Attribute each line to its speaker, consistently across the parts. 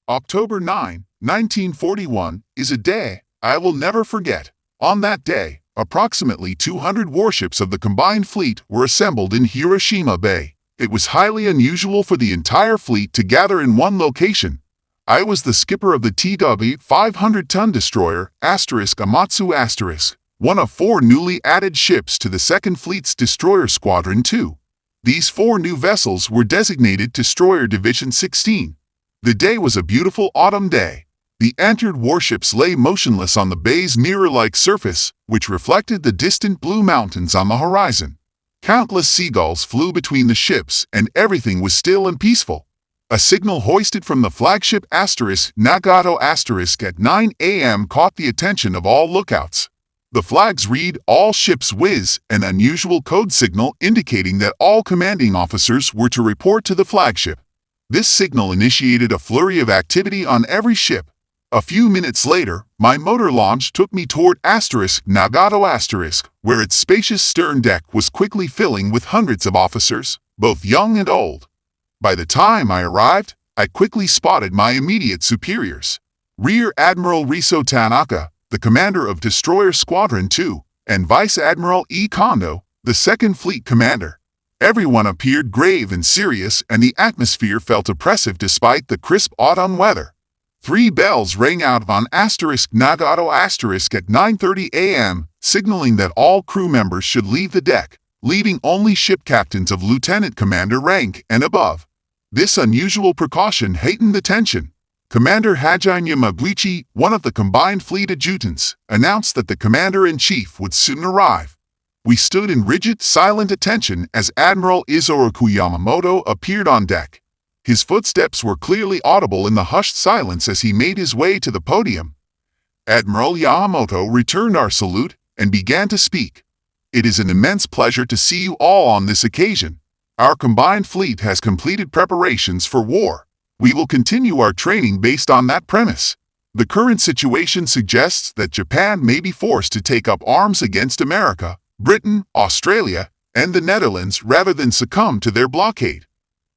Speaker 1: October 9, 1941, is a day I will never forget. On that day, approximately 200 warships of the combined fleet were assembled in Hiroshima Bay. It was highly unusual for the entire fleet to gather in one location. I was the skipper of the TW 500-ton destroyer *Amatsu*, one of 4 newly added ships to the 2nd Fleet's Destroyer Squadron 2. These 4 new vessels were designated Destroyer Division 16. The day was a beautiful autumn day. The anchored warships lay motionless on the bay's mirror-like surface, which reflected the distant blue mountains on the horizon. Countless seagulls flew between the ships, and everything was still and peaceful. A signal hoisted from the flagship Nagato at 9 a.m. caught the attention of all lookouts. The flags read, "All ships whiz," an unusual code signal indicating that all commanding officers were to report to the flagship. This signal initiated a flurry of activity on every ship. A few minutes later, my motor launch took me toward Nagato, where its spacious stern deck was quickly filling with hundreds of officers, both young and old. By the time I arrived, I quickly spotted my immediate superiors. Rear Admiral Riso Tanaka, the commander of Destroyer Squadron 2, and Vice Admiral E. Kondo, the 2nd Fleet commander. Everyone appeared grave and serious, and the atmosphere felt oppressive despite the crisp autumn weather. 3 bells rang out on Nagato at 9:30 a.m., signaling that all crew members should leave the deck, leaving only ship captains of lieutenant commander rank and above. This unusual precaution heightened the tension. Commander Hajime Yamaguchi, one of the combined fleet adjutants, announced that the commander-in-chief would soon arrive. We stood in rigid, silent attention as Admiral Isoroku Yamamoto appeared on deck. His footsteps were clearly audible in the hushed silence as he made his way to the podium. Admiral Yamamoto returned our salute and began to speak. "It is an immense pleasure to see you all on this occasion. Our combined fleet has completed preparations for war. We will continue our training based on that premise. The current situation suggests that Japan may be forced to take up arms against America, Britain, Australia, and the Netherlands rather than succumb to their blockade.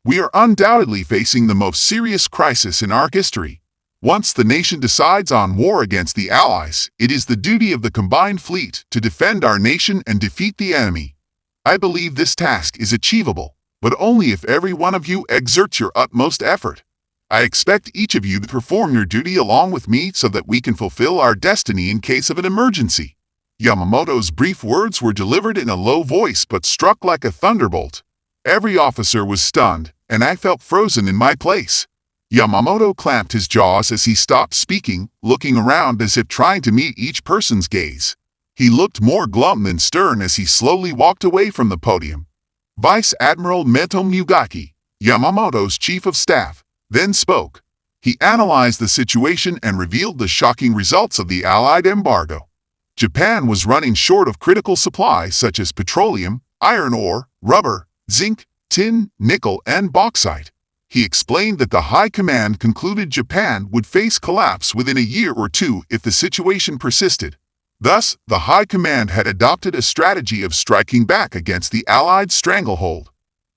Speaker 1: We are undoubtedly facing the most serious crisis in our history. Once the nation decides on war against the Allies, it is the duty of the combined fleet to defend our nation and defeat the enemy. I believe this task is achievable, but only if every one of you exerts your utmost effort. I expect each of you to perform your duty along with me so that we can fulfill our destiny in case of an emergency." Yamamoto's brief words were delivered in a low voice but struck like a thunderbolt. Every officer was stunned, and I felt frozen in my place. Yamamoto clamped his jaws as he stopped speaking, looking around as if trying to meet each person's gaze. He looked more glum than stern as he slowly walked away from the podium. Vice Admiral Meto Mugaki, Yamamoto's chief of staff, then spoke. He analyzed the situation and revealed the shocking results of the Allied embargo. Japan was running short of critical supplies such as petroleum, iron ore, rubber, zinc, tin, nickel, and bauxite. He explained that the High Command concluded Japan would face collapse within a year or 2 if the situation persisted. Thus, the High Command had adopted a strategy of striking back against the Allied stranglehold.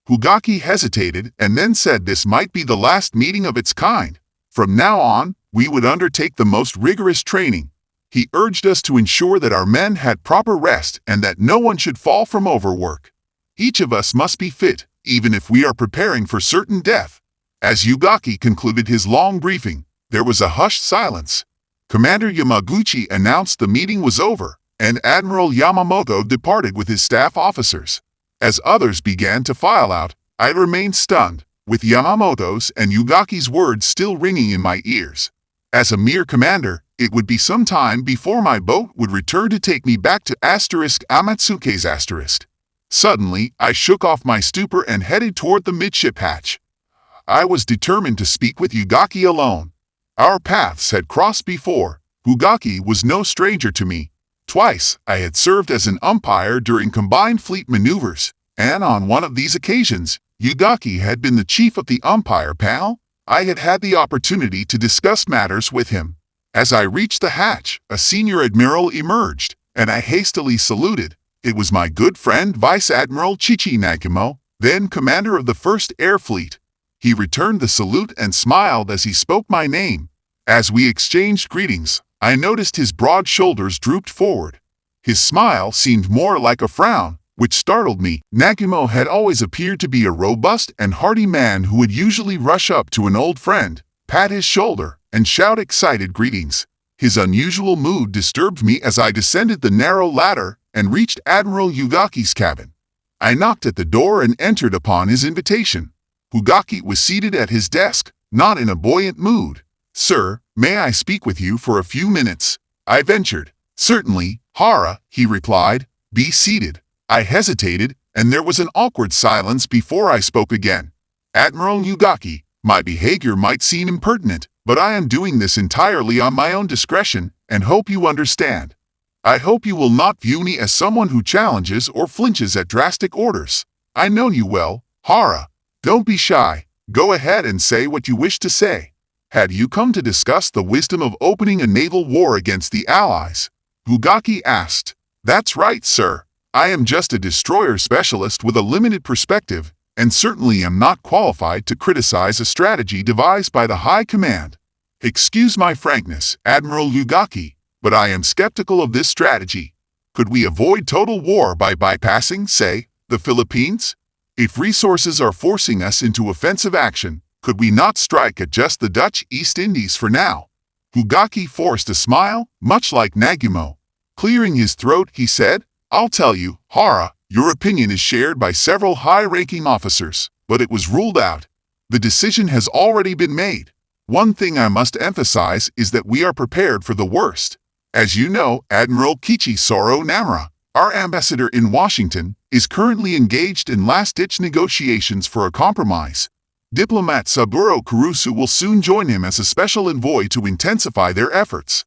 Speaker 1: Hugaki hesitated and then said this might be the last meeting of its kind. From now on, we would undertake the most rigorous training. He urged us to ensure that our men had proper rest and that no one should fall from overwork. Each of us must be fit, even if we are preparing for certain death. As Hugaki concluded his long briefing, there was a hushed silence. Commander Yamaguchi announced the meeting was over, and Admiral Yamamoto departed with his staff officers. As others began to file out, I remained stunned, with Yamamoto's and Hugaki's words still ringing in my ears. As a mere commander, it would be some time before my boat would return to take me back to Amatsuke's. Suddenly, I shook off my stupor and headed toward the midship hatch. I was determined to speak with Hugaki alone. Our paths had crossed before. Hugaki was no stranger to me. Twice, I had served as an umpire during combined fleet maneuvers, and on one of these occasions, Hugaki had been the chief of the umpire panel. I had had the opportunity to discuss matters with him. As I reached the hatch, a senior admiral emerged, and I hastily saluted. It was my good friend Vice Admiral Chichi Nakamo, then commander of the 1st Air Fleet. He returned the salute and smiled as he spoke my name. As we exchanged greetings, I noticed his broad shoulders drooped forward. His smile seemed more like a frown, which startled me. Nagumo had always appeared to be a robust and hearty man who would usually rush up to an old friend, pat his shoulder, and shout excited greetings. His unusual mood disturbed me as I descended the narrow ladder and reached Admiral Ugaki's cabin. I knocked at the door and entered upon his invitation. Ugaki was seated at his desk, not in a buoyant mood. "Sir, may I speak with you for a few minutes?" I ventured. "Certainly, Hara," he replied. "Be seated." I hesitated, and there was an awkward silence before I spoke again. "Admiral Ugaki, my behavior might seem impertinent, but I am doing this entirely on my own discretion, and hope you understand. I hope you will not view me as someone who challenges or flinches at drastic orders. I know you well, Hara. Don't be shy. Go ahead and say what you wish to say. Had you come to discuss the wisdom of opening a naval war against the Allies?" Ugaki asked. "That's right, sir. I am just a destroyer specialist with a limited perspective, and certainly am not qualified to criticize a strategy devised by the High Command. Excuse my frankness, Admiral Ugaki, but I am skeptical of this strategy. Could we avoid total war by bypassing, say, the Philippines? If resources are forcing us into offensive action, could we not strike at just the Dutch East Indies for now?" Ugaki forced a smile, much like Nagumo. Clearing his throat, he said, "I'll tell you, Hara, your opinion is shared by several high-ranking officers, but it was ruled out. The decision has already been made. One thing I must emphasize is that we are prepared for the worst. As you know, Admiral Kichisoro Namura, our ambassador in Washington, is currently engaged in last-ditch negotiations for a compromise. Diplomat Saburo Kurusu will soon join him as a special envoy to intensify their efforts.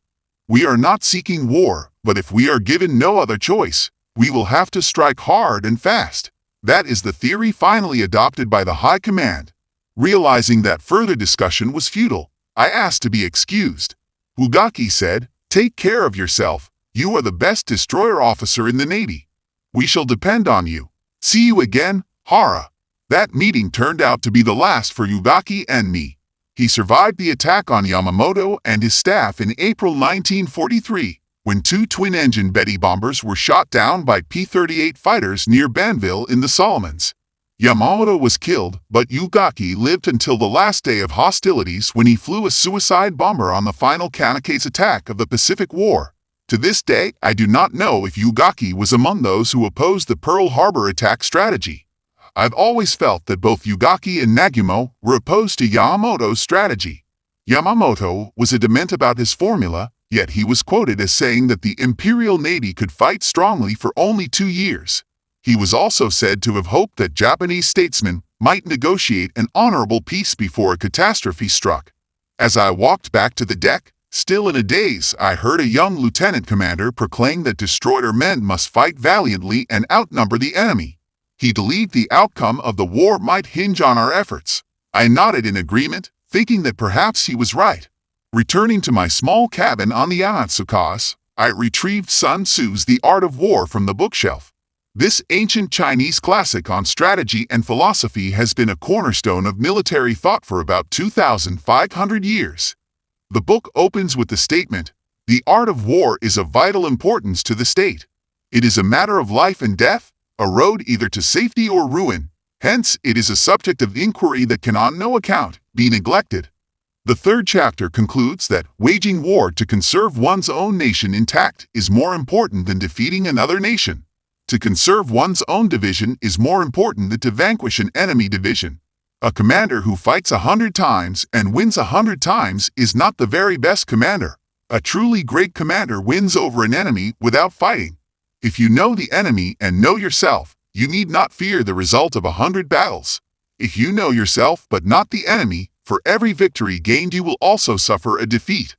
Speaker 1: We are not seeking war, but if we are given no other choice, we will have to strike hard and fast. That is the theory finally adopted by the High Command." Realizing that further discussion was futile, I asked to be excused. Ugaki said, "Take care of yourself. You are the best destroyer officer in the Navy. We shall depend on you. See you again, Hara." That meeting turned out to be the last for Ugaki and me. He survived the attack on Yamamoto and his staff in April 1943, when two twin-engine Betty bombers were shot down by P-38 fighters near Banville in the Solomons. Yamamoto was killed, but Ugaki lived until the last day of hostilities when he flew a suicide bomber on the final kamikaze attack of the Pacific War. To this day, I do not know if Ugaki was among those who opposed the Pearl Harbor attack strategy. I've always felt that both Ugaki and Nagumo were opposed to Yamamoto's strategy. Yamamoto was adamant about his formula, yet he was quoted as saying that the Imperial Navy could fight strongly for only 2 years. He was also said to have hoped that Japanese statesmen might negotiate an honorable peace before a catastrophe struck. As I walked back to the deck, still in a daze, I heard a young lieutenant commander proclaim that destroyer men must fight valiantly and outnumber the enemy. He believed the outcome of the war might hinge on our efforts. I nodded in agreement, thinking that perhaps he was right. Returning to my small cabin on the Aatsukas, I retrieved Sun Tzu's The Art of War from the bookshelf. This ancient Chinese classic on strategy and philosophy has been a cornerstone of military thought for about 2,500 years. The book opens with the statement, "The art of war is of vital importance to the state. It is a matter of life and death, a road either to safety or ruin. Hence, it is a subject of inquiry that can on no account be neglected." The third chapter concludes that waging war to conserve one's own nation intact is more important than defeating another nation. To conserve one's own division is more important than to vanquish an enemy division. A commander who fights 100 times and wins 100 times is not the very best commander. A truly great commander wins over an enemy without fighting. If you know the enemy and know yourself, you need not fear the result of 100 battles. If you know yourself but not the enemy, for every victory gained you will also suffer a defeat.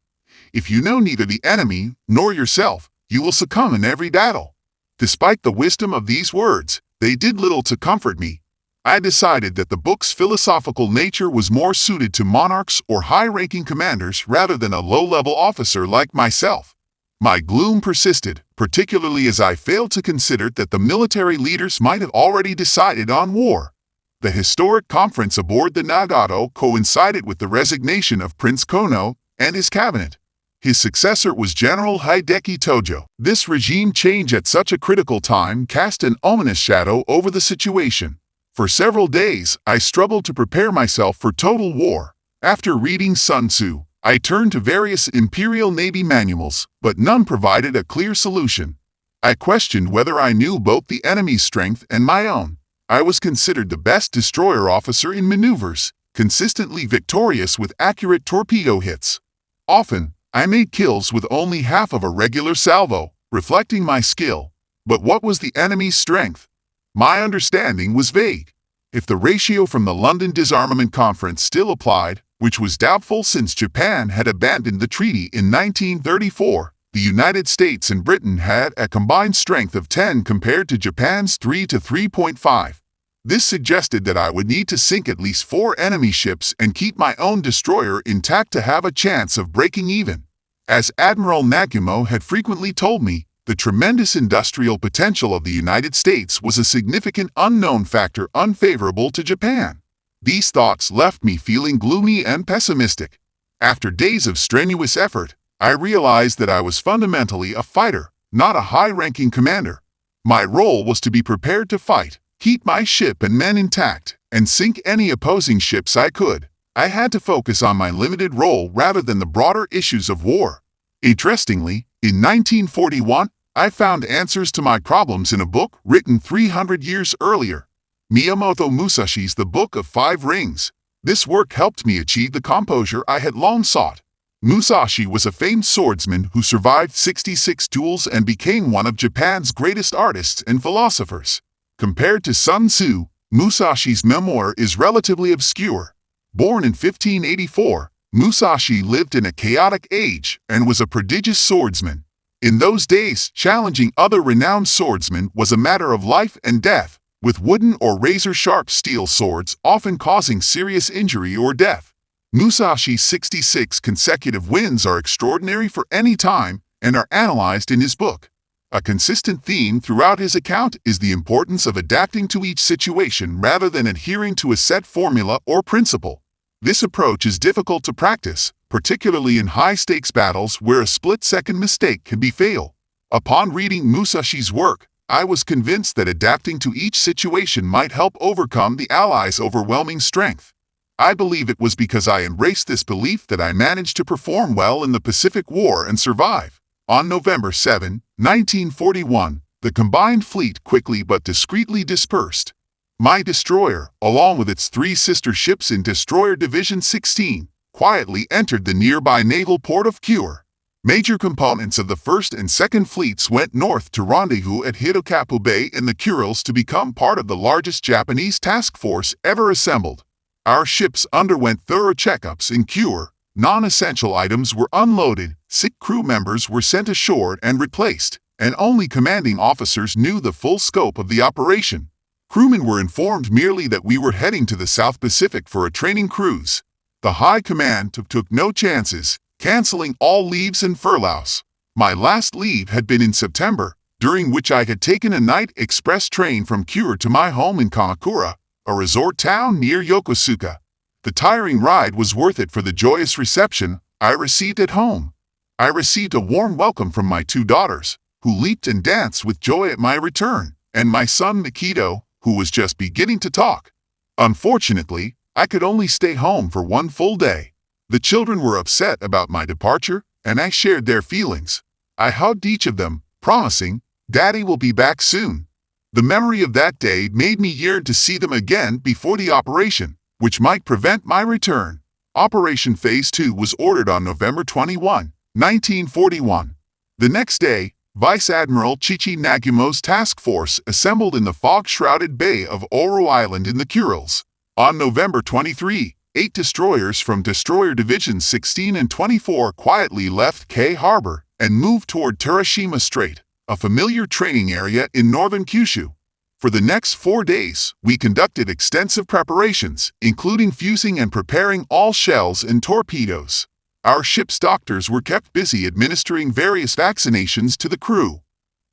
Speaker 1: If you know neither the enemy nor yourself, you will succumb in every battle. Despite the wisdom of these words, they did little to comfort me. I decided that the book's philosophical nature was more suited to monarchs or high-ranking commanders rather than a low-level officer like myself. My gloom persisted, particularly as I failed to consider that the military leaders might have already decided on war. The historic conference aboard the Nagato coincided with the resignation of Prince Kono and his cabinet. His successor was General Hideki Tojo. This regime change at such a critical time cast an ominous shadow over the situation. For several days, I struggled to prepare myself for total war. After reading Sun Tzu, I turned to various Imperial Navy manuals, but none provided a clear solution. I questioned whether I knew both the enemy's strength and my own. I was considered the best destroyer officer in maneuvers, consistently victorious with accurate torpedo hits. Often, I made kills with only half of a regular salvo, reflecting my skill. But what was the enemy's strength? My understanding was vague. If the ratio from the London Disarmament Conference still applied, which was doubtful since Japan had abandoned the treaty in 1934, the United States and Britain had a combined strength of 10 compared to Japan's 3 to 3.5. This suggested that I would need to sink at least 4 enemy ships and keep my own destroyer intact to have a chance of breaking even. As Admiral Nagumo had frequently told me, the tremendous industrial potential of the United States was a significant unknown factor unfavorable to Japan. These thoughts left me feeling gloomy and pessimistic. After days of strenuous effort, I realized that I was fundamentally a fighter, not a high-ranking commander. My role was to be prepared to fight, keep my ship and men intact, and sink any opposing ships I could. I had to focus on my limited role rather than the broader issues of war. Interestingly, in 1941, I found answers to my problems in a book written 300 years earlier. Miyamoto Musashi's The Book of Five Rings. This work helped me achieve the composure I had long sought. Musashi was a famed swordsman who survived 66 duels and became one of Japan's greatest artists and philosophers. Compared to Sun Tzu, Musashi's memoir is relatively obscure. Born in 1584, Musashi lived in a chaotic age and was a prodigious swordsman. In those days, challenging other renowned swordsmen was a matter of life and death, with wooden or razor-sharp steel swords often causing serious injury or death. Musashi's 66 consecutive wins are extraordinary for any time and are analyzed in his book. A consistent theme throughout his account is the importance of adapting to each situation rather than adhering to a set formula or principle. This approach is difficult to practice, particularly in high-stakes battles where a split-second mistake can be fatal. Upon reading Musashi's work, I was convinced that adapting to each situation might help overcome the Allies' overwhelming strength. I believe it was because I embraced this belief that I managed to perform well in the Pacific War and survive. On November 7, 1941, the combined fleet quickly but discreetly dispersed. My destroyer, along with its 3 sister ships in Destroyer Division 16, quietly entered the nearby naval port of Kure. Major components of the 1st and 2nd Fleets went north to rendezvous at Hitokapu Bay in the Kurils to become part of the largest Japanese task force ever assembled. Our ships underwent thorough checkups in Kure. Non-essential items were unloaded, sick crew members were sent ashore and replaced, and only commanding officers knew the full scope of the operation. Crewmen were informed merely that we were heading to the South Pacific for a training cruise. The High Command took no chances, canceling all leaves and furloughs. My last leave had been in September, during which I had taken a night express train from Kure to my home in Kamakura, a resort town near Yokosuka. The tiring ride was worth it for the joyous reception I received at home. I received a warm welcome from my 2 daughters, who leaped and danced with joy at my return, and my son Mikito, who was just beginning to talk. Unfortunately, I could only stay home for 1 full day. The children were upset about my departure, and I shared their feelings. I hugged each of them, promising, "Daddy will be back soon." The memory of that day made me yearn to see them again before the operation, which might prevent my return. Operation Phase 2 was ordered on November 21, 1941. The next day, Vice Admiral Chichi Nagumo's task force assembled in the fog-shrouded bay of Oru Island in the Kurils. On November 23, 8 destroyers from Destroyer Divisions 16 and 24 quietly left K Harbor and moved toward Terashima Strait, a familiar training area in northern Kyushu. For the next 4 days, we conducted extensive preparations, including fusing and preparing all shells and torpedoes. Our ship's doctors were kept busy administering various vaccinations to the crew.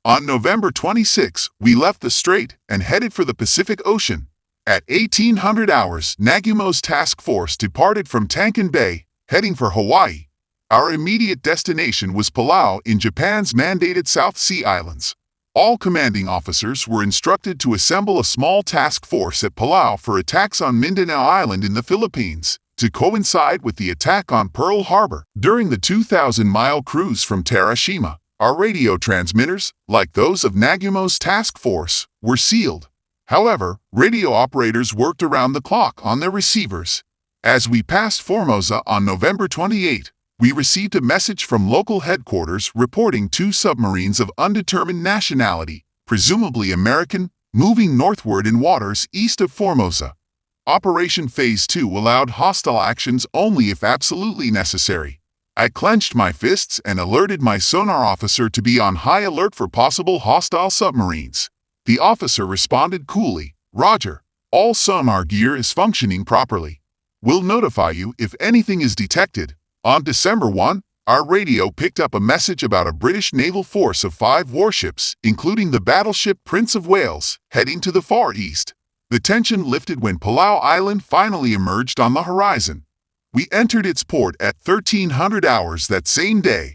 Speaker 1: On November 26, we left the strait and headed for the Pacific Ocean. At 1800 hours, Nagumo's task force departed from Tankan Bay, heading for Hawaii. Our immediate destination was Palau in Japan's mandated South Sea Islands. All commanding officers were instructed to assemble a small task force at Palau for attacks on Mindanao Island in the Philippines, to coincide with the attack on Pearl Harbor. During the 2,000-mile cruise from Terashima, our radio transmitters, like those of Nagumo's task force, were sealed. However, radio operators worked around the clock on their receivers. As we passed Formosa on November 28, we received a message from local headquarters reporting 2 submarines of undetermined nationality, presumably American, moving northward in waters east of Formosa. Operation Phase 2 allowed hostile actions only if absolutely necessary. I clenched my fists and alerted my sonar officer to be on high alert for possible hostile submarines. The officer responded coolly, "Roger, all sonar gear is functioning properly. We'll notify you if anything is detected." On December 1, our radio picked up a message about a British naval force of 5 warships, including the battleship Prince of Wales, heading to the Far East. The tension lifted when Palau Island finally emerged on the horizon. We entered its port at 1300 hours that same day.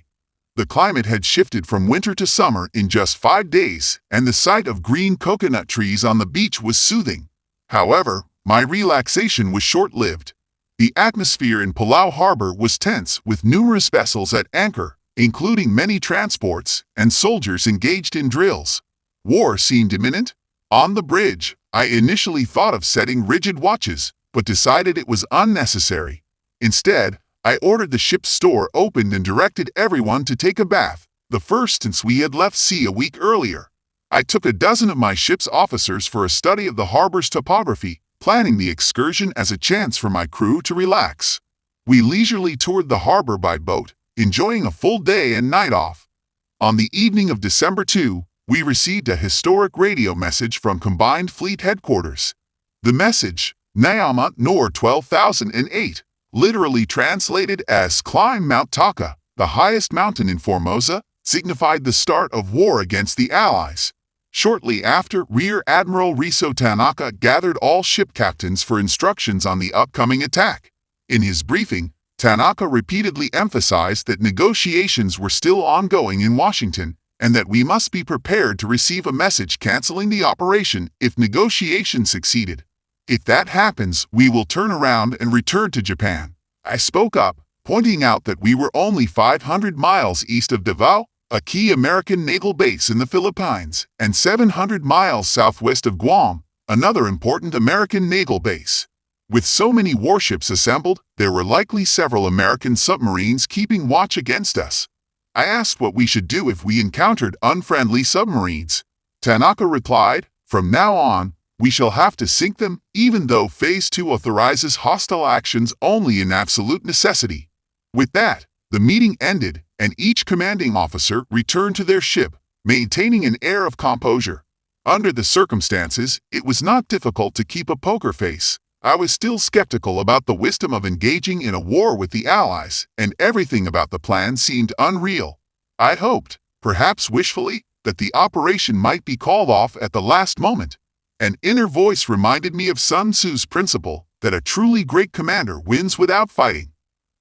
Speaker 1: The climate had shifted from winter to summer in just 5 days, and the sight of green coconut trees on the beach was soothing. However, my relaxation was short-lived. The atmosphere in Palau Harbor was tense, with numerous vessels at anchor, including many transports, and soldiers engaged in drills. War seemed imminent. On the bridge, I initially thought of setting rigid watches, but decided it was unnecessary. Instead, I ordered the ship's store opened and directed everyone to take a bath, the first since we had left sea a week earlier. I took a dozen of my ship's officers for a study of the harbor's topography, planning the excursion as a chance for my crew to relax. We leisurely toured the harbor by boat, enjoying a full day and night off. On the evening of December 2, we received a historic radio message from Combined Fleet Headquarters. The message, Nayamat Nor 12,008, literally translated as "Climb Mount Taka," the highest mountain in Formosa, signified the start of war against the Allies. Shortly after, Rear Admiral Riso Tanaka gathered all ship captains for instructions on the upcoming attack. In his briefing, Tanaka repeatedly emphasized that negotiations were still ongoing in Washington, and that we must be prepared to receive a message canceling the operation if negotiations succeeded. If that happens, we will turn around and return to Japan. I spoke up, pointing out that we were only 500 miles east of Davao, a key American naval base in the Philippines, and 700 miles southwest of Guam, another important American naval base. With so many warships assembled, there were likely several American submarines keeping watch against us. I asked what we should do if we encountered unfriendly submarines. Tanaka replied, "From now on, we shall have to sink them, even though Phase 2 authorizes hostile actions only in absolute necessity." With that, the meeting ended, and each commanding officer returned to their ship, maintaining an air of composure. Under the circumstances, it was not difficult to keep a poker face. I was still skeptical about the wisdom of engaging in a war with the Allies, and everything about the plan seemed unreal. I hoped, perhaps wishfully, that the operation might be called off at the last moment. An inner voice reminded me of Sun Tzu's principle that a truly great commander wins without fighting.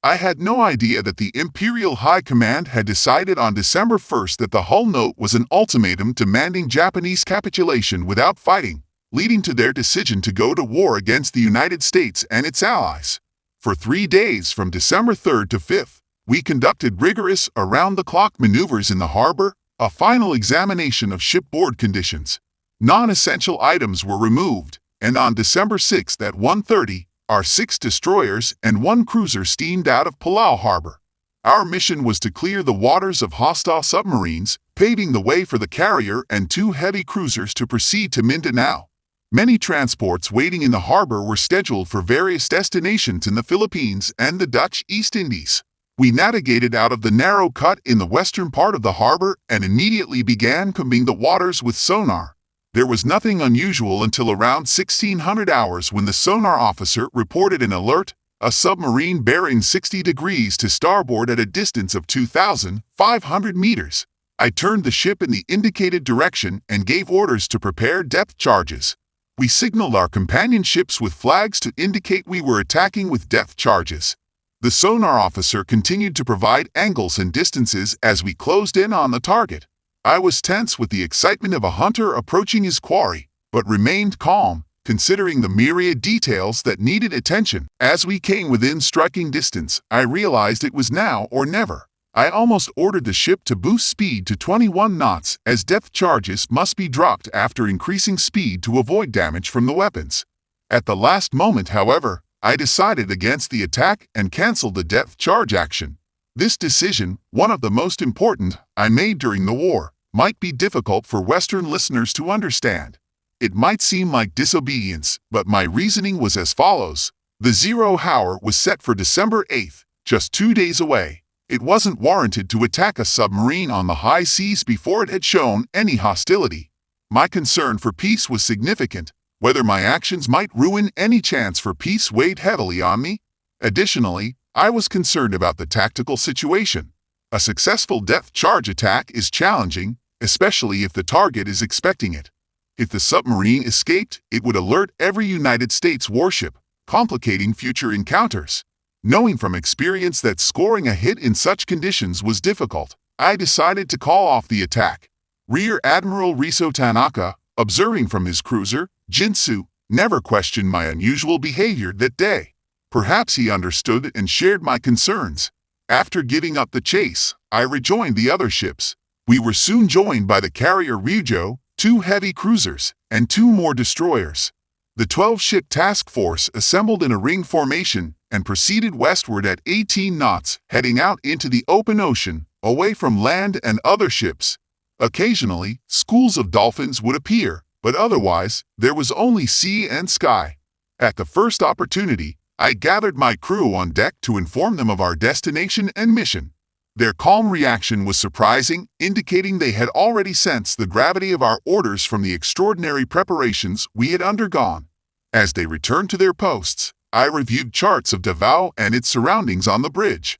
Speaker 1: I had no idea that the Imperial High Command had decided on December 1st that the hull note was an ultimatum demanding Japanese capitulation without fighting, leading to their decision to go to war against the United States and its allies. For 3 days from December 3rd to 5th, we conducted rigorous around-the-clock maneuvers in the harbor, a final examination of shipboard conditions. Non-essential items were removed, and on December 6th at 1:30, our 6 destroyers and 1 cruiser steamed out of Palau Harbor. Our mission was to clear the waters of hostile submarines, paving the way for the carrier and 2 heavy cruisers to proceed to Mindanao. Many transports waiting in the harbor were scheduled for various destinations in the Philippines and the Dutch East Indies. We navigated out of the narrow cut in the western part of the harbor and immediately began combing the waters with sonar. There was nothing unusual until around 1600 hours when the sonar officer reported an alert, a submarine bearing 60 degrees to starboard at a distance of 2,500 meters. I turned the ship in the indicated direction and gave orders to prepare depth charges. We signaled our companion ships with flags to indicate we were attacking with depth charges. The sonar officer continued to provide angles and distances as we closed in on the target. I was tense with the excitement of a hunter approaching his quarry, but remained calm, considering the myriad details that needed attention. As we came within striking distance, I realized it was now or never. I almost ordered the ship to boost speed to 21 knots, as depth charges must be dropped after increasing speed to avoid damage from the weapons. At the last moment, however, I decided against the attack and canceled the depth charge action. This decision, one of the most important I made during the war, might be difficult for Western listeners to understand. It might seem like disobedience, but my reasoning was as follows. The 0 hour was set for December 8th, just 2 days away. It wasn't warranted to attack a submarine on the high seas before it had shown any hostility. My concern for peace was significant. Whether my actions might ruin any chance for peace weighed heavily on me. Additionally, I was concerned about the tactical situation. A successful depth charge attack is challenging, especially if the target is expecting it. If the submarine escaped, it would alert every United States warship, complicating future encounters. Knowing from experience that scoring a hit in such conditions was difficult, I decided to call off the attack. Rear Admiral Riso Tanaka, observing from his cruiser, Jinsu, never questioned my unusual behavior that day. Perhaps he understood and shared my concerns. After giving up the chase, I rejoined the other ships. We were soon joined by the carrier Ryujo, 2 heavy cruisers, and 2 more destroyers. The 12-ship task force assembled in a ring formation and proceeded westward at 18 knots, heading out into the open ocean, away from land and other ships. Occasionally, schools of dolphins would appear, but otherwise, there was only sea and sky. At the first opportunity, I gathered my crew on deck to inform them of our destination and mission. Their calm reaction was surprising, indicating they had already sensed the gravity of our orders from the extraordinary preparations we had undergone. As they returned to their posts, I reviewed charts of Davao and its surroundings on the bridge.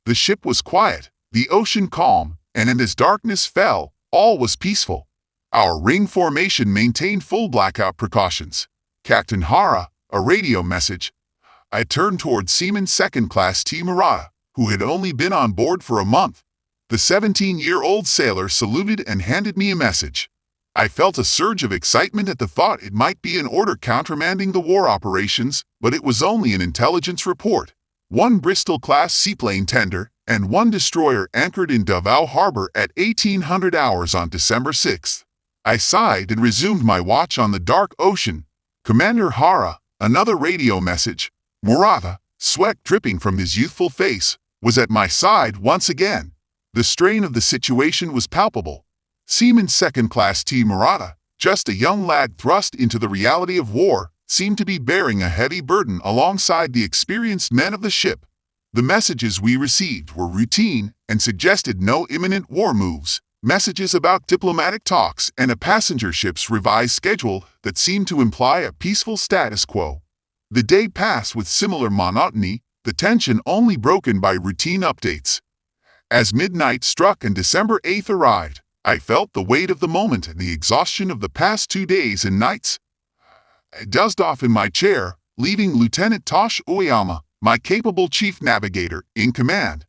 Speaker 1: The ship was quiet, the ocean calm, and as darkness fell, all was peaceful. Our ring formation maintained full blackout precautions. Captain Hara, a radio message. I turned toward Seaman Second Class T. Murata, who had only been on board for a month. The 17-year-old sailor saluted and handed me a message. I felt a surge of excitement at the thought it might be an order countermanding the war operations, but it was only an intelligence report. 1 Bristol-class seaplane tender and 1 destroyer anchored in Davao Harbor at 1800 hours on December 6th. I sighed and resumed my watch on the dark ocean. Commander Hara, another radio message. Murata, sweat dripping from his youthful face, was at my side once again. The strain of the situation was palpable. Seaman Second Class T. Murata, just a young lad thrust into the reality of war, seemed to be bearing a heavy burden alongside the experienced men of the ship. The messages we received were routine and suggested no imminent war moves, messages about diplomatic talks and a passenger ship's revised schedule that seemed to imply a peaceful status quo. The day passed with similar monotony, the tension only broken by routine updates. As midnight struck and December 8th arrived, I felt the weight of the moment and the exhaustion of the past 2 days and nights. I dozed off in my chair, leaving Lieutenant Tosh Oyama, my capable chief navigator, in command.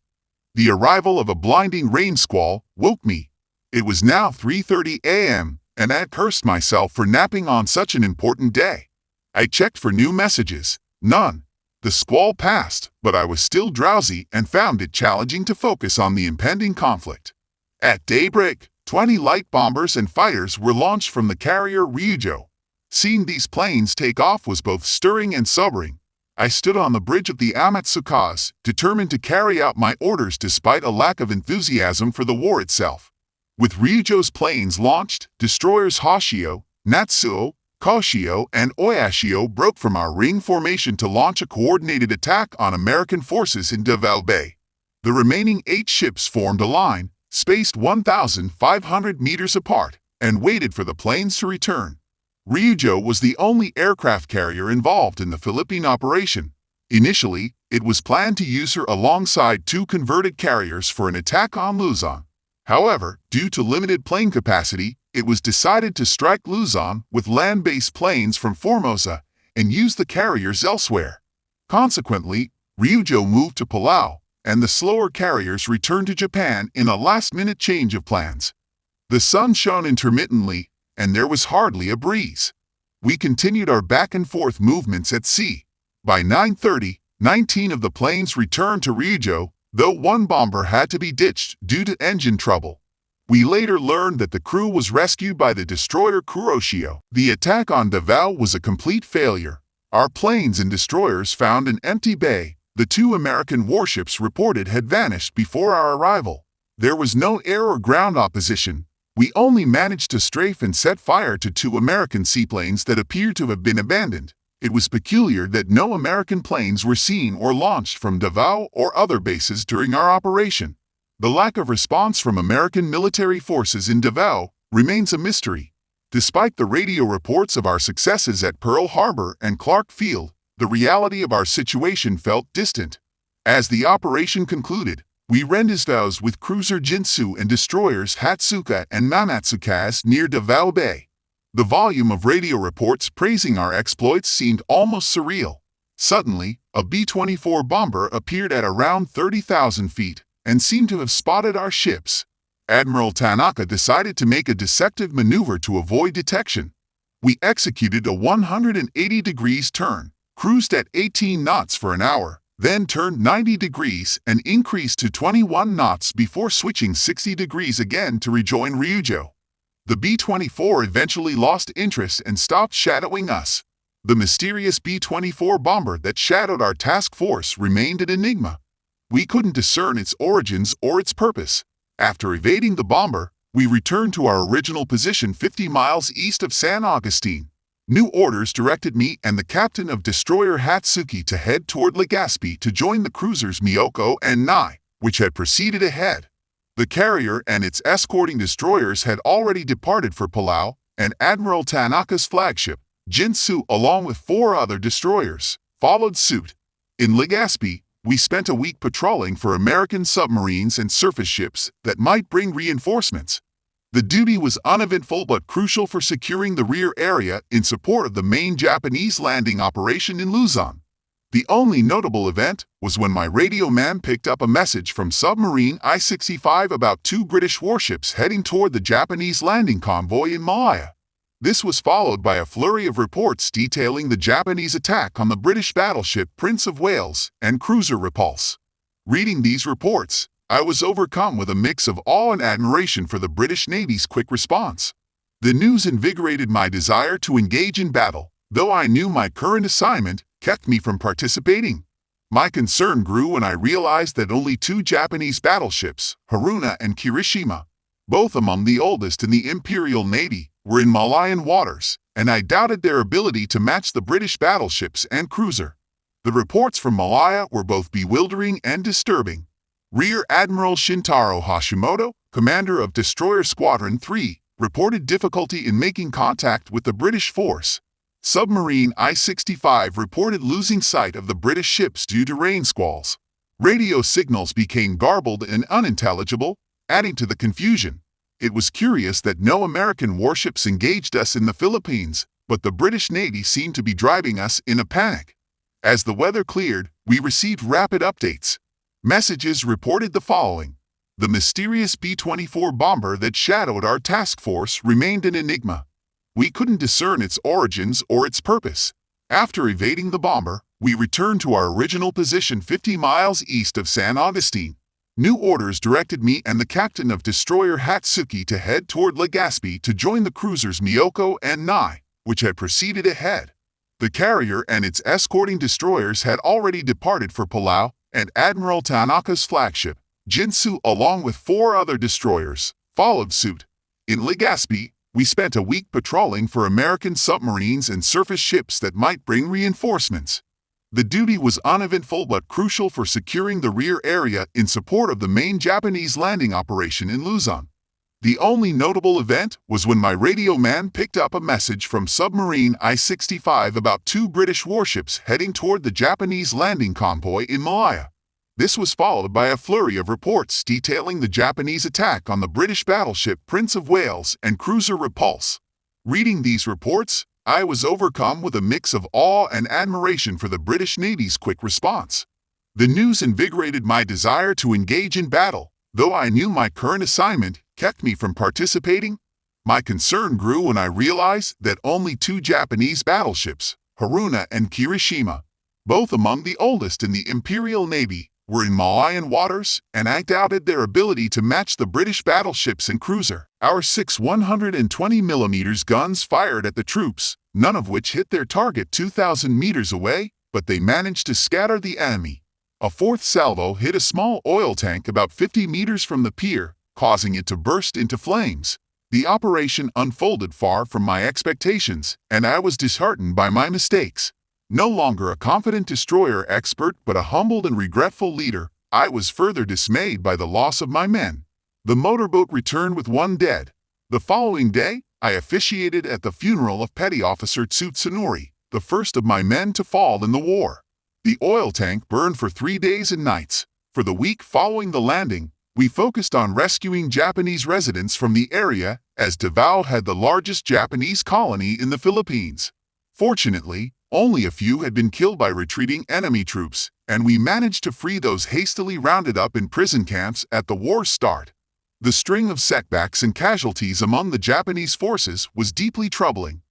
Speaker 1: The arrival of a blinding rain squall woke me. It was now 3:30 a.m., and I had cursed myself for napping on such an important day. I checked for new messages. None. The squall passed, but I was still drowsy and found it challenging to focus on the impending conflict. At daybreak, 20 light bombers and fighters were launched from the carrier Ryujo. Seeing these planes take off was both stirring and sobering. I stood on the bridge of the Amatsukaz, determined to carry out my orders despite a lack of enthusiasm for the war itself. With Ryujo's planes launched, destroyers Hoshio, Natsuo, Koshio, and Oyashio broke from our ring formation to launch a coordinated attack on American forces in Davao Bay. The remaining 8 ships formed a line, spaced 1,500 meters apart, and waited for the planes to return. Ryujo was the only aircraft carrier involved in the Philippine operation. Initially, it was planned to use her alongside 2 converted carriers for an attack on Luzon. However, due to limited plane capacity, it was decided to strike Luzon with land-based planes from Formosa and use the carriers elsewhere. Consequently, Ryujo moved to Palau, and the slower carriers returned to Japan in a last-minute change of plans. The sun shone intermittently, and there was hardly a breeze. We continued our back-and-forth movements at sea. By 9:30, 19 of the planes returned to Ryujo, though one bomber had to be ditched due to engine trouble. We later learned that the crew was rescued by the destroyer Kuroshio. The attack on Davao was a complete failure. Our planes and destroyers found an empty bay. The 2 American warships reported had vanished before our arrival. There was no air or ground opposition. We only managed to strafe and set fire to 2 American seaplanes that appeared to have been abandoned. It was peculiar that no American planes were seen or launched from Davao or other bases during our operation. The lack of response from American military forces in Davao remains a mystery. Despite the radio reports of our successes at Pearl Harbor and Clark Field, the reality of our situation felt distant. As the operation concluded, we rendezvoused with cruiser Jinsu and destroyers Hatsuka and Mamatsukas near Davao Bay. The volume of radio reports praising our exploits seemed almost surreal. Suddenly, a B-24 bomber appeared at around 30,000 feet and seemed to have spotted our ships. Admiral Tanaka decided to make a deceptive maneuver to avoid detection. We executed a 180 degrees turn, cruised at 18 knots for an hour, then turned 90 degrees and increased to 21 knots before switching 60 degrees again to rejoin Ryujo. The B-24 eventually lost interest and stopped shadowing us. The mysterious B-24 bomber that shadowed our task force remained an enigma. We couldn't discern its origins or its purpose. After evading the bomber, we returned to our original position 50 miles east of San Agustin. New orders directed me and the captain of destroyer Hatsuki to head toward Legazpi to join the cruisers Miyoko and Nai, which had proceeded ahead. The carrier and its escorting destroyers had already departed for Palau, and Admiral Tanaka's flagship, Jinsu, along with 4 other destroyers, followed suit. In Legazpi, we spent a week patrolling for American submarines and surface ships that might bring reinforcements. The duty was uneventful but crucial for securing the rear area in support of the main Japanese landing operation in Luzon. The only notable event was when my radio man picked up a message from submarine I-65 about 2 British warships heading toward the Japanese landing convoy in Malaya. This was followed by a flurry of reports detailing the Japanese attack on the British battleship Prince of Wales and cruiser Repulse. Reading these reports, I was overcome with a mix of awe and admiration for the British Navy's quick response. The news invigorated my desire to engage in battle, though I knew my current assignment kept me from participating. My concern grew when I realized that only 2 Japanese battleships, Haruna and Kirishima, both among the oldest in the Imperial Navy, were in Malayan waters, and I doubted their ability to match the British battleships and cruiser. The reports from Malaya were both bewildering and disturbing. Rear Admiral Shintaro Hashimoto, commander of Destroyer Squadron 3, reported difficulty in making contact with the British force. Submarine I-65 reported losing sight of the British ships due to rain squalls. Radio signals became garbled and unintelligible, adding to the confusion. It was curious that no American warships engaged us in the Philippines, but the British Navy seemed to be driving us in a panic. As the weather cleared, we received rapid updates. Messages reported the following. The mysterious B-24 bomber that shadowed our task force remained an enigma. We couldn't discern its origins or its purpose. After evading the bomber, we returned to our original position 50 miles east of San Agustin. New orders directed me and the captain of destroyer Hatsuki to head toward Legazpi to join the cruisers Miyoko and Nai, which had proceeded ahead. The carrier and its escorting destroyers had already departed for Palau, and Admiral Tanaka's flagship, Jinsu, along with 4 other destroyers, followed suit. In Legazpi, we spent a week patrolling for American submarines and surface ships that might bring reinforcements. The duty was uneventful but crucial for securing the rear area in support of the main Japanese landing operation in Luzon. The only notable event was when my radio man picked up a message from submarine I-65 about 2 British warships heading toward the Japanese landing convoy in Malaya. This was followed by a flurry of reports detailing the Japanese attack on the British battleship Prince of Wales and cruiser Repulse. Reading these reports, I was overcome with a mix of awe and admiration for the British Navy's quick response. The news invigorated my desire to engage in battle, though I knew my current assignment kept me from participating. My concern grew when I realized that only two Japanese battleships, Haruna and Kirishima, both among the oldest in the Imperial Navy, were in Malayan waters, and I doubted their ability to match the British battleships and cruiser. Our 6 120mm guns fired at the troops, none of which hit their target 2,000 meters away, but they managed to scatter the enemy. A fourth salvo hit a small oil tank about 50 meters from the pier, causing it to burst into flames. The operation unfolded far from my expectations, and I was disheartened by my mistakes. No longer a confident destroyer expert but a humbled and regretful leader, I was further dismayed by the loss of my men. The motorboat returned with one dead. The following day, I officiated at the funeral of Petty Officer Tsunori, the first of my men to fall in the war. The oil tank burned for 3 days and nights. For the week following the landing, we focused on rescuing Japanese residents from the area, as Davao had the largest Japanese colony in the Philippines. Fortunately, only a few had been killed by retreating enemy troops, and we managed to free those hastily rounded up in prison camps at the war's start. The string of setbacks and casualties among the Japanese forces was deeply troubling.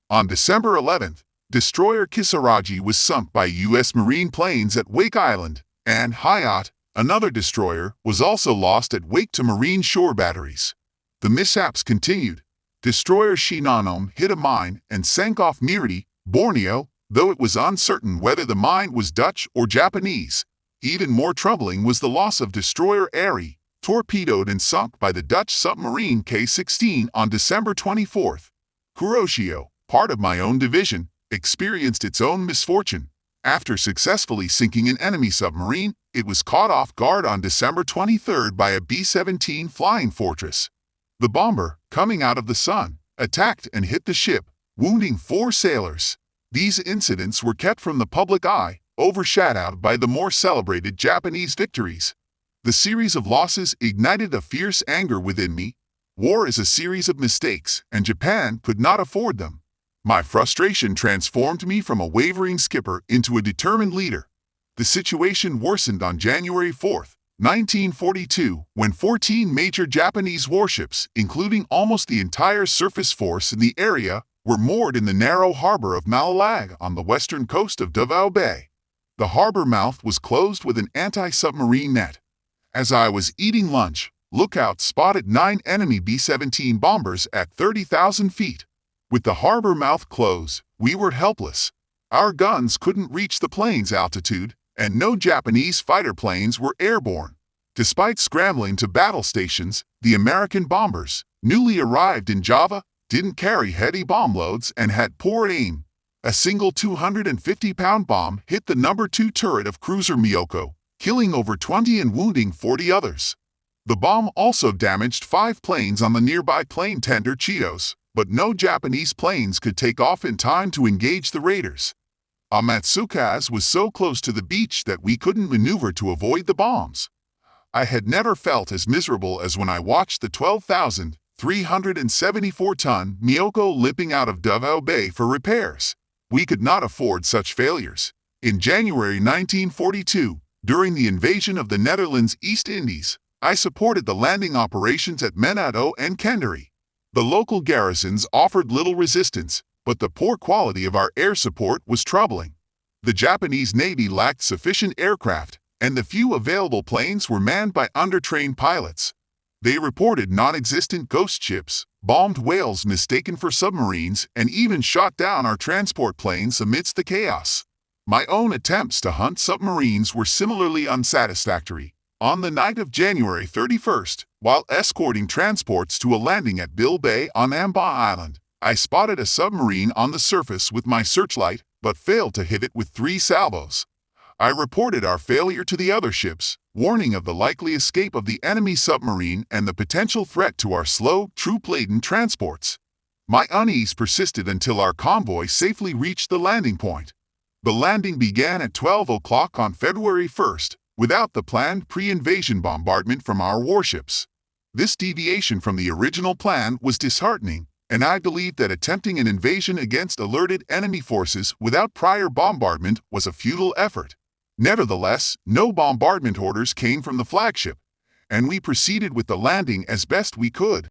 Speaker 1: On December 11th, destroyer Kisaragi was sunk by U.S. Marine planes at Wake Island, and Hayat, another destroyer, was also lost at Wake to Marine shore batteries. The mishaps continued. Destroyer Shinano hit a mine and sank off Miriti, Borneo, though it was uncertain whether the mine was Dutch or Japanese. Even more troubling was the loss of destroyer Arie, torpedoed and sunk by the Dutch submarine K-16 on December 24th. Kuroshio, part of my own division, experienced its own misfortune. After successfully sinking an enemy submarine, it was caught off guard on December 23rd by a B-17 Flying Fortress. The bomber, coming out of the sun, attacked and hit the ship, wounding 4 sailors. These incidents were kept from the public eye, overshadowed by the more celebrated Japanese victories. The series of losses ignited a fierce anger within me. War is a series of mistakes, and Japan could not afford them. My frustration transformed me from a wavering skipper into a determined leader. The situation worsened on January 4, 1942, when 14 major Japanese warships, including almost the entire surface force in the area, were moored in the narrow harbor of Malalag on the western coast of Davao Bay. The harbor mouth was closed with an anti-submarine net. As I was eating lunch, lookouts spotted 9 enemy B-17 bombers at 30,000 feet. With the harbor mouth closed, we were helpless. Our guns couldn't reach the plane's altitude, and no Japanese fighter planes were airborne. Despite scrambling to battle stations, the American bombers, newly arrived in Java, didn't carry heavy bomb loads and had poor aim. A single 250-pound bomb hit the No. 2 turret of cruiser Miyoko, killing over 20 and wounding 40 others. The bomb also damaged 5 planes on the nearby plane tender Cheetos, but no Japanese planes could take off in time to engage the raiders. Amatsukaz was so close to the beach that we couldn't maneuver to avoid the bombs. I had never felt as miserable as when I watched the 12,374-ton Miyoko limping out of Davao Bay for repairs. We could not afford such failures. In January 1942, during the invasion of the Netherlands East Indies, I supported the landing operations at Manado and Kendari. The local garrisons offered little resistance, but the poor quality of our air support was troubling. The Japanese Navy lacked sufficient aircraft, and the few available planes were manned by undertrained pilots. They reported non-existent ghost ships, bombed whales mistaken for submarines, and even shot down our transport planes amidst the chaos. My own attempts to hunt submarines were similarly unsatisfactory. On the night of January 31st, while escorting transports to a landing at Bill Bay on Amba Island, I spotted a submarine on the surface with my searchlight, but failed to hit it with 3 salvos. I reported our failure to the other ships, warning of the likely escape of the enemy submarine and the potential threat to our slow, troop-laden transports. My unease persisted until our convoy safely reached the landing point. The landing began at 12 o'clock on February 1st, without the planned pre-invasion bombardment from our warships. This deviation from the original plan was disheartening, and I believe that attempting an invasion against alerted enemy forces without prior bombardment was a futile effort. Nevertheless, no bombardment orders came from the flagship, and we proceeded with the landing as best we could.